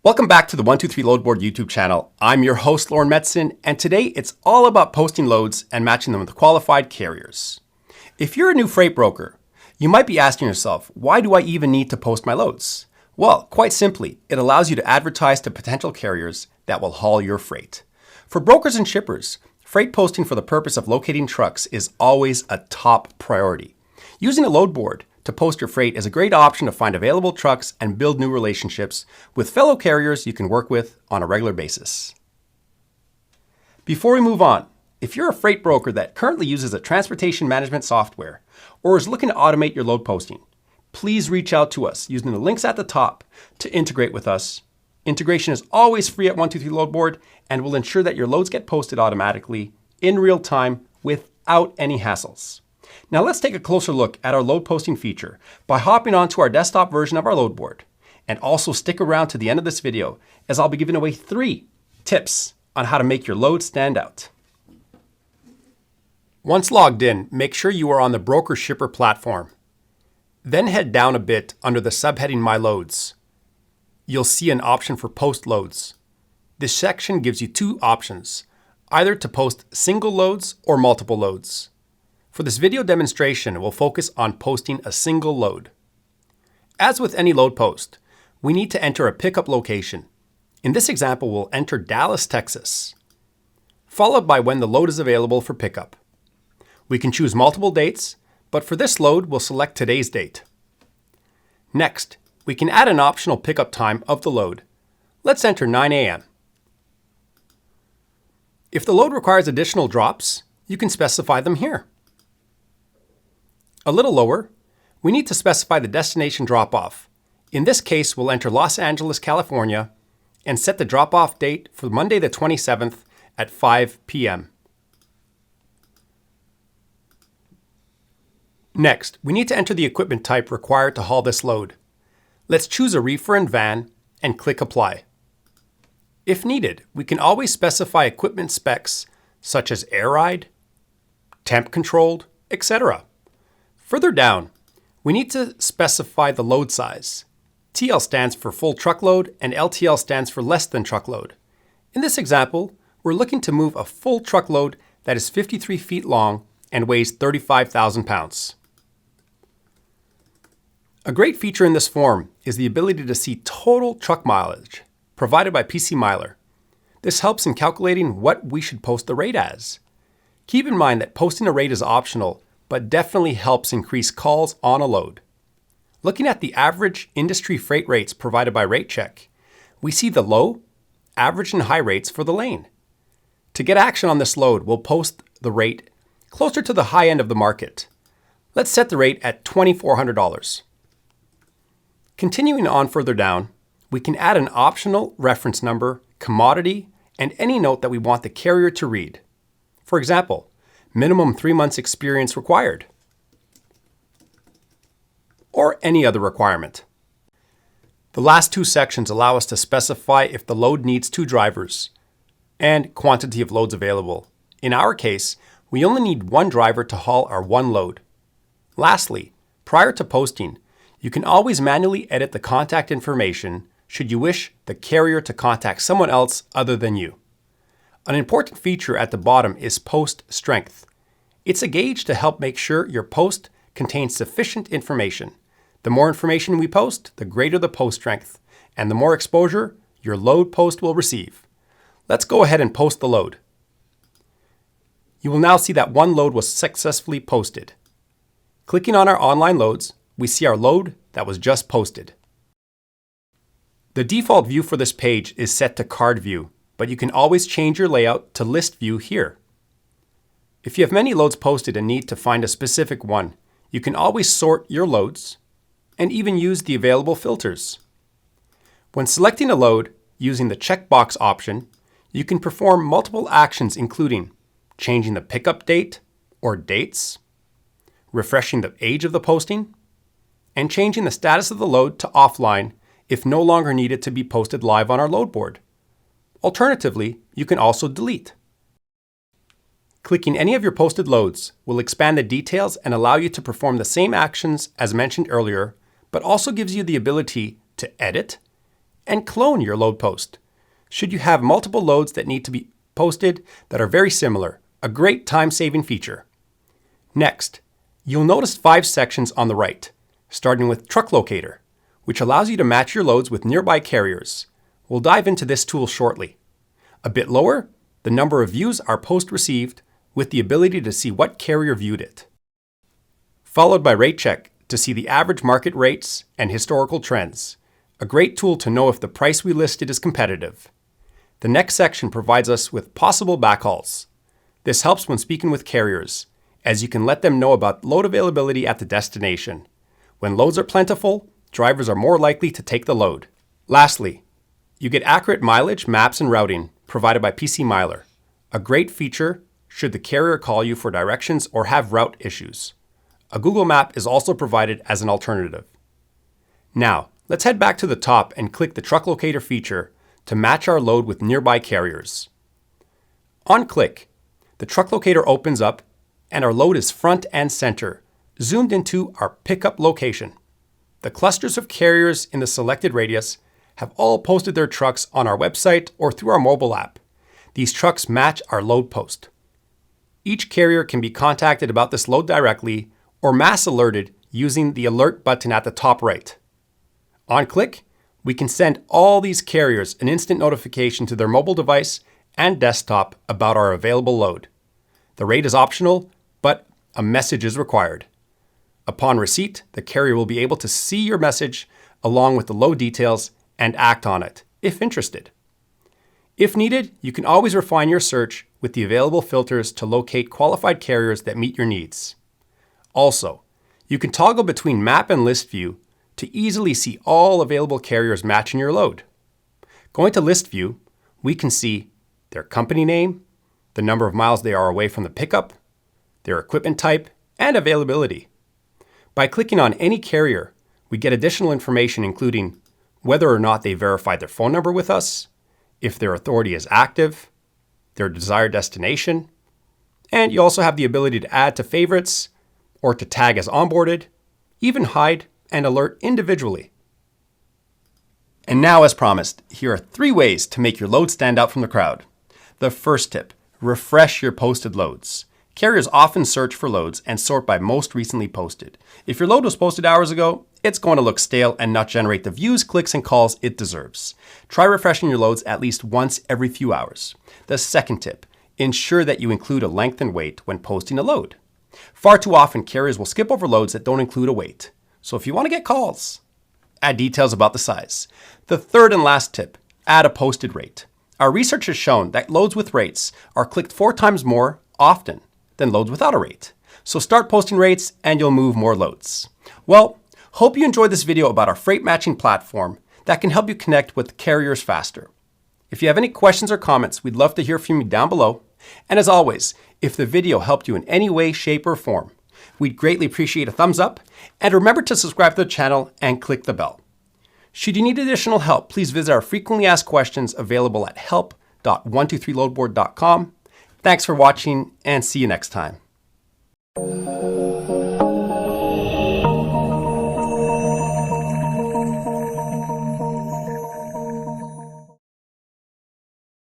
Welcome back to the 123 Load Board YouTube channel. I'm your host, Lauren Metzen, and today it's all about posting loads and matching them with qualified carriers. If you're a new freight broker, you might be asking yourself, why do I even need to post my loads? Well, quite simply, it allows you to advertise to potential carriers that will haul your freight. For brokers and shippers, freight posting for the purpose of locating trucks is always a top priority. Using a load board to post your freight is a great option to find available trucks and build new relationships with fellow carriers you can work with on a regular basis. Before we move on, if you're a freight broker that currently uses a transportation management software or is looking to automate your load posting, please reach out to us using the links at the top to integrate with us. Integration is always free at 123 Load Board and will ensure that your loads get posted automatically in real time without any hassles. Now let's take a closer look at our load posting feature by hopping onto our desktop version of our load board. And also stick around to the end of this video as I'll be giving away 3 tips on how to make your load stand out. Once logged in, make sure you are on the broker shipper platform. Then head down a bit under the subheading My Loads. You'll see an option for post loads. This section gives you 2 options, either to post single loads or multiple loads. For this video demonstration, we'll focus on posting a single load. As with any load post, we need to enter a pickup location. In this example, we'll enter Dallas, Texas, followed by when the load is available for pickup. We can choose multiple dates, but for this load, we'll select today's date. Next, we can add an optional pickup time of the load. Let's enter 9 a.m. If the load requires additional drops, you can specify them here. A little lower, we need to specify the destination drop-off. In this case, we'll enter Los Angeles, California, and set the drop-off date for Monday the 27th at 5 p.m. Next, we need to enter the equipment type required to haul this load. Let's choose a reefer and van and click Apply. If needed, we can always specify equipment specs such as air ride, temp controlled, etc. Further down, we need to specify the load size. TL stands for full truckload and LTL stands for less than truckload. In this example, we're looking to move a full truckload that is 53 feet long and weighs 35,000 pounds. A great feature in this form is the ability to see total truck mileage provided by PC Miler. This helps in calculating what we should post the rate as. Keep in mind that posting a rate is optional, but definitely helps increase calls on a load. Looking at the average industry freight rates provided by RateCheck, we see the low, average, and high rates for the lane. To get action on this load, we'll post the rate closer to the high end of the market. Let's set the rate at $2,400. Continuing on further down, we can add an optional reference number, commodity, and any note that we want the carrier to read. For example, minimum 3 months experience required, or any other requirement. The last 2 sections allow us to specify if the load needs 2 drivers and quantity of loads available. In our case, we only need 1 driver to haul our 1 load. Lastly, prior to posting, you can always manually edit the contact information should you wish the carrier to contact someone else other than you. An important feature at the bottom is post strength. It's a gauge to help make sure your post contains sufficient information. The more information we post, the greater the post strength, and the more exposure your load post will receive. Let's go ahead and post the load. You will now see that 1 load was successfully posted. Clicking on our online loads, we see our load that was just posted. The default view for this page is set to card view, but you can always change your layout to list view here. If you have many loads posted and need to find a specific one, you can always sort your loads and even use the available filters. When selecting a load using the checkbox option, you can perform multiple actions including changing the pickup date or dates, refreshing the age of the posting, and changing the status of the load to offline if no longer needed to be posted live on our load board. Alternatively, you can also delete. Clicking any of your posted loads will expand the details and allow you to perform the same actions as mentioned earlier, but also gives you the ability to edit, and clone your load post. Should you have multiple loads that need to be posted that are very similar, a great time-saving feature. Next, you'll notice 5 sections on the right, starting with Truck Locator, which allows you to match your loads with nearby carriers. We'll dive into this tool shortly. A bit lower, the number of views our post received with the ability to see what carrier viewed it. Followed by Rate Check to see the average market rates and historical trends, a great tool to know if the price we listed is competitive. The next section provides us with possible backhauls. This helps when speaking with carriers, as you can let them know about load availability at the destination. When loads are plentiful, drivers are more likely to take the load. Lastly, you get accurate mileage, maps, and routing provided by PC Miler, a great feature should the carrier call you for directions or have route issues. A Google map is also provided as an alternative. Now, let's head back to the top and click the Truck Locator feature to match our load with nearby carriers. On click, the Truck Locator opens up and our load is front and center, zoomed into our pickup location. The clusters of carriers in the selected radius have all posted their trucks on our website or through our mobile app. These trucks match our load post. Each carrier can be contacted about this load directly or mass alerted using the alert button at the top right. On click, we can send all these carriers an instant notification to their mobile device and desktop about our available load. The rate is optional, but a message is required. Upon receipt, the carrier will be able to see your message along with the load details and act on it, if interested. If needed, you can always refine your search with the available filters to locate qualified carriers that meet your needs. Also, you can toggle between map and list view to easily see all available carriers matching your load. Going to list view, we can see their company name, the number of miles they are away from the pickup, their equipment type, and availability. By clicking on any carrier, we get additional information including whether or not they verified their phone number with us, if their authority is active, their desired destination, and you also have the ability to add to favorites or to tag as onboarded, even hide and alert individually. And now, as promised, here are 3 ways to make your load stand out from the crowd. The first tip, refresh your posted loads. Carriers often search for loads and sort by most recently posted. If your load was posted hours ago, it's going to look stale and not generate the views, clicks, and calls it deserves. Try refreshing your loads at least once every few hours. The second tip, ensure that you include a length and weight when posting a load. Far too often, carriers will skip over loads that don't include a weight. So if you want to get calls, add details about the size. The third and last tip, add a posted rate. Our research has shown that loads with rates are clicked 4 times more often than loads without a rate. So start posting rates and you'll move more loads. Well, hope you enjoyed this video about our freight matching platform that can help you connect with carriers faster. If you have any questions or comments, we'd love to hear from you down below. And as always, if the video helped you in any way, shape, or form, we'd greatly appreciate a thumbs up, and remember to subscribe to the channel and click the bell. Should you need additional help, please visit our frequently asked questions available at help.123loadboard.com. Thanks for watching and see you next time.